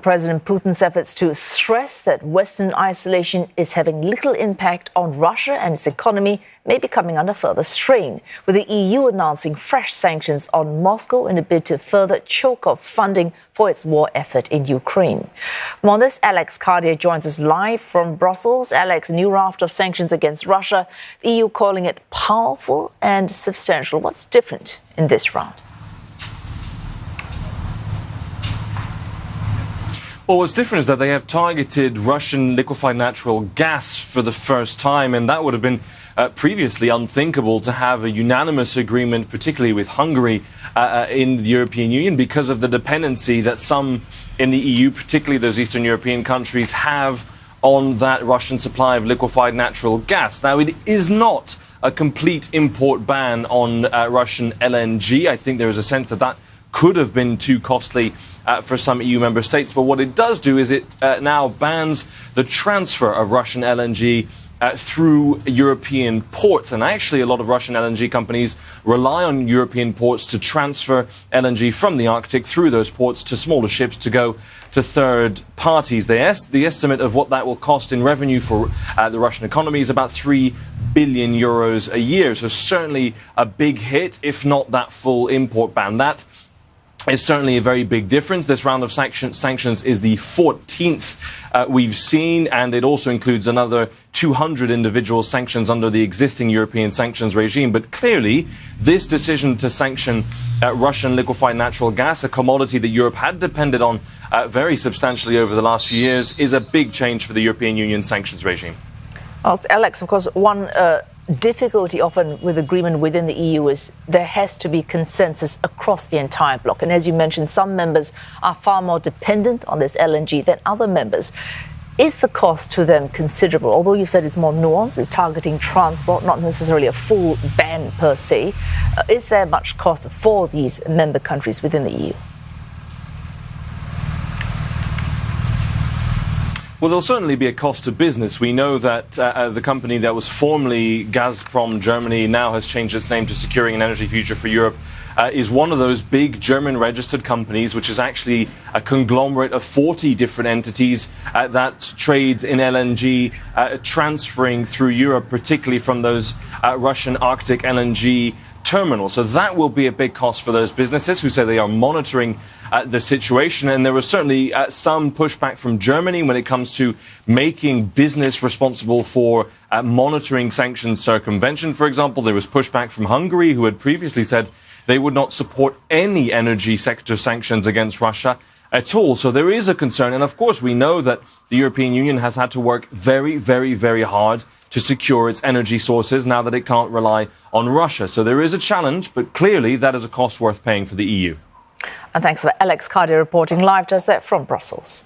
President Putin's efforts to stress that Western isolation is having little impact on Russia and its economy may be coming under further strain, with the EU announcing fresh sanctions on Moscow in a bid to further choke off funding for its war effort in Ukraine. On this, Alex Cadier joins us live from Brussels. Alex, a new raft of sanctions against Russia, the EU calling it powerful and substantial. What's different in this round? Well, what's different is that they have targeted Russian liquefied natural gas for the first time, and that would have been previously unthinkable to have a unanimous agreement, particularly with Hungary in the European Union, because of the dependency that some in the EU, particularly those Eastern European countries, have on that Russian supply of liquefied natural gas. Now, it is not a complete import ban on Russian LNG. I think there is a sense that that could have been too costly for some EU member states. But what it does do is it now bans the transfer of Russian LNG through European ports. And actually, a lot of Russian LNG companies rely on European ports to transfer LNG from the Arctic through those ports to smaller ships to go to third parties. The estimate of what that will cost in revenue for the Russian economy is about 3 billion euros a year. So certainly a big hit, if not that full import ban. That is certainly a very big difference. This round of sanctions is the 14th we've seen, and it also includes another 200 individual sanctions under the existing European sanctions regime. But clearly, this decision to sanction Russian liquefied natural gas, a commodity that Europe had depended on very substantially over the last few years, is a big change for the European Union sanctions regime. Well, Alex, of course, one difficulty often with agreement within the EU is there has to be consensus across the entire bloc. And as you mentioned, some members are far more dependent on this LNG than other members. Is the cost to them considerable? Although you said it's more nuanced, it's targeting transport, not necessarily a full ban per se. Is there much cost for these member countries within the EU? Well, there'll certainly be a cost to business. We know that the company that was formerly Gazprom Germany now has changed its name to Securing an Energy Future for Europe, is one of those big German-registered companies, which is actually a conglomerate of 40 different entities that trades in LNG, transferring through Europe, particularly from those Russian Arctic LNG terminal. So that will be a big cost for those businesses who say they are monitoring the situation. And there was certainly some pushback from Germany when it comes to making business responsible for monitoring sanctions circumvention. For example, there was pushback from Hungary, who had previously said they would not support any energy sector sanctions against Russia at all. So there is a concern. And of course, we know that the European Union has had to work very, very, very hard to secure its energy sources now that it can't rely on Russia. So there is a challenge, but clearly that is a cost worth paying for the EU. And thanks for Alex Cadier reporting live just there from Brussels.